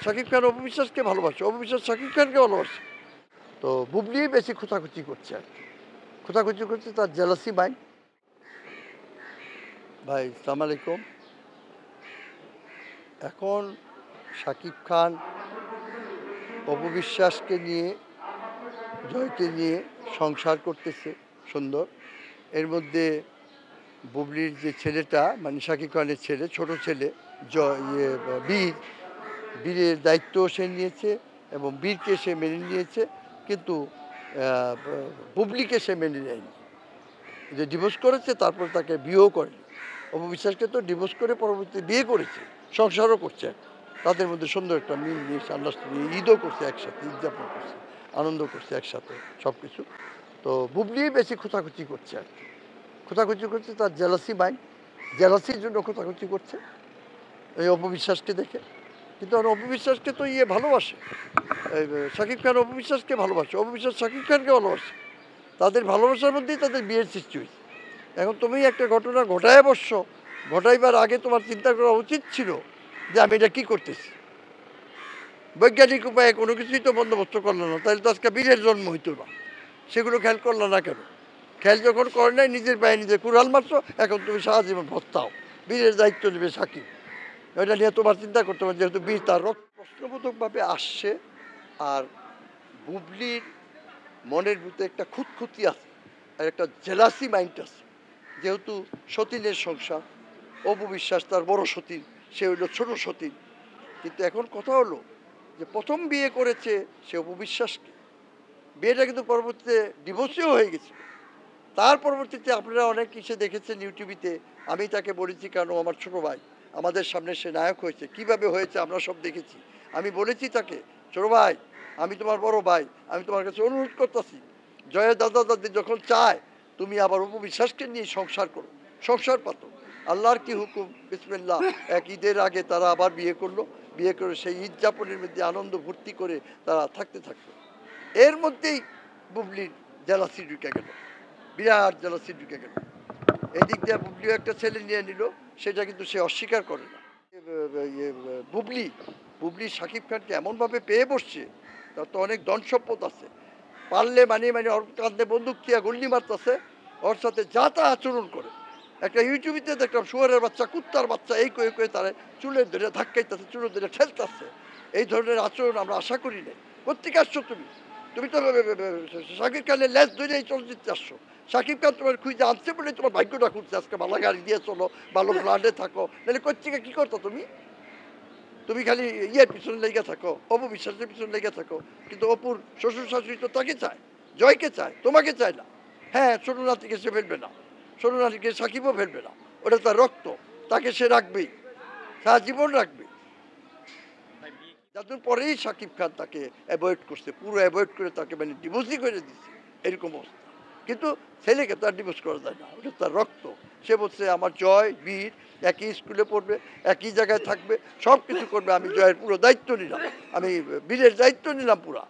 শাকিব খান অপু বিশ্বাসকে ভালোবাসে, অপু বিশ্বাস শাকিব খানকে ভালোবাসে। তো বুবলি বেশি খোঁচাখুচি করছে আর কি, খোঁচাখুচি করছে তার জেলাসি মাইন্ড। ভাই সালাম আলাইকুম। এখন শাকিব খান অপু বিশ্বাসকে নিয়ে, জয়কে নিয়ে সংসার করতেছে সুন্দর। এর মধ্যে বুবলির যে ছেলেটা, মানে শাকিব খানের ছেলে, ছোট ছেলে বীর, বীরের দায়িত্ব সে নিয়েছে এবং বীরকে সে মেনে নিয়েছে, কিন্তু বুবলিকে সে মেনে নেয়নি। যে ডিভোর্স করেছে, তারপর তাকে বিয়েও করেনি। অপু বিশ্বাসকে তো ডিভোর্স করে পরবর্তী বিয়ে করেছে, সংসারও করছে। তাদের মধ্যে সুন্দর একটা মিল মিশ আল্লাহ নিয়ে ঈদও করছে একসাথে, ঈদ যাপন করছে, আনন্দ করছে একসাথে সব কিছু। তো বুবলি বেশি খোঁচাখুচি করছে আর কি, খোঁচাখুচি করছে তার জেলাসি মাইন্ড, জেলাসির জন্য খোঁচাখুচি করছে এই অপু বিশ্বাসকে দেখে। কিন্তু আর অপু বিশ্বাসকে তো ভালোবাসে, শাকিব খান অপু বিশ্বাসকে ভালোবাসে, অপু বিশ্বাস শাকিব খানকে ভালোবাসে। তাদের ভালোবাসার মধ্যেই তাদের বিয়ের সৃষ্টি হয়েছে। এখন তুমি একটা ঘটনা ঘটায় বসছো, ঘটাইবার আগে তোমার চিন্তা করা উচিত ছিল যে আমি এটা কী করতেছি। বৈজ্ঞানিক উপায়ে কোনো কিছুই তো বন্দোবস্ত করলো না, তাহলে তো আজকে বীরের জন্ম হইতো না। সেগুলো খেয়াল করলো না কেন? খেয়াল যখন করে নাই, নিজের পায়ে নিজে কুড়াল মারছো, এখন তুমি সারা জীবন ভস্তাও। বীরের দায়িত্ব নেবে সাকিব, এটা নিয়ে তোমার চিন্তা করতে হবে, যেহেতু বীর তার প্রশ্নবোধকভাবে আসছে। আর বুবলির মনের ভিতরে একটা খুঁতখুঁতি আছে, আর একটা জেলাসি মাইন্ড আছে। যেহেতু সতীনের সংসার, অপু বিশ্বাস তার বড় সতীন, সে হইল ছোট সতীন। কিন্তু এখন কথা হলো যে প্রথম বিয়ে করেছে সে অপু বিশ্বাসকে, বিয়েটা কিন্তু পরবর্তীতে ডিভোর্সেও হয়ে গেছে। তার পরবর্তীতে আপনারা অনেক কিছু দেখেছেন ইউটিউবিতে, আমি তাকে বলেছি কেন আমার ছোট ভাই, আমাদের সামনে সে নায়ক হয়েছে, কিভাবে হয়েছে আমরা সব দেখেছি। আমি বলেছি তাকে, ছোট ভাই আমি তোমার বড় ভাই, আমি তোমার কাছে অনুরোধ করতেছি, জয়ের দাদা দাদি যখন চায় তুমি আবার অপু বিশ্বাসকে নিয়ে সংসার করো, সংসার পাতো। আল্লাহর কি হুকুম, বিসমিল্লাহ। এক ঈদের আগে তারা আবার বিয়ে করলো, বিয়ে করে সেই ঈদ যাপনের মধ্যে আনন্দ ভর্তি করে তারা থাকতে থাকলো। এর মধ্যেই বুবলির জেলাসি ঢুকে গেল, বিরাট জেলাসি ঢুকে গেল। এদিক দিয়ে বুবলিও একটা ছেলে নিয়ে নিল, সেটা কিন্তু সে অস্বীকার করে না। বুবলি বুবলি শাকিব খানকে এমনভাবে পেয়ে বসছে, তার তো অনেক ধন সম্পদ আছে, পারলে মানে ওর কাঁধে বন্দুক দিয়া গুল্লি মারতেছে, ওর সাথে যা তা আচরণ করে। একটা ইউটিউবিতে দেখলাম শুয়ারের বাচ্চা, কুত্তার বাচ্চা, এই কয়ে কয়ে তারা চুলের ধরে ধাক্কাইতেছে, চুলের ধরে ঠেলতেছে। এই ধরনের আচরণ আমরা আশা করি নাই। কোত্থেকে আসছো তুমি? তুমি তো শাকিব খানের লেজ ধরে এই চলচ্চিত্রে আসছো। শাকিব খান তোমার খুঁজে আনছে বলে তোমার ভাগ্যটা খুঁজছে, আজকে ভালো গাড়ি দিয়ে চলো, ভালো ফ্ল্যাটে থাকো, নাহলে কোত্থেকে কী করতো তুমি? তুমি খালি ইয়ের পিছনে লেগে থাকো, অপু বিশ্বাসের পিছনে লেগে থাকো। কিন্তু অপুর শ্বশুর শাশুড়ি তো তাকে চায়, জয়কে চায়, তোমাকে চায় না। হ্যাঁ, ছোটো নাতিকে সে ফেলবে না, ছোটো নাতিকে সাকিবও ফেলবে না, ওটা তার রক্ত, তাকে সে রাখবেই, সারা জীবন রাখবে। যাদের পরেই সাকিব খান তাকে অ্যাভয়েড করছে, পুরো অ্যাভয়েড করে তাকে মানে ডিভোর্সই করে দিচ্ছে, এরকম অবস্থা। কিন্তু ছেলেকে তার ডিভোর্স করা যায় না, ওটা তার রক্ত। সে বলছে আমার জয় বীর একই স্কুলে পড়বে, একই জায়গায় থাকবে, সব কিছু করবে, আমি জয়ের পুরো দায়িত্ব নিলাম, আমি বীরের দায়িত্ব নিলাম পুরা।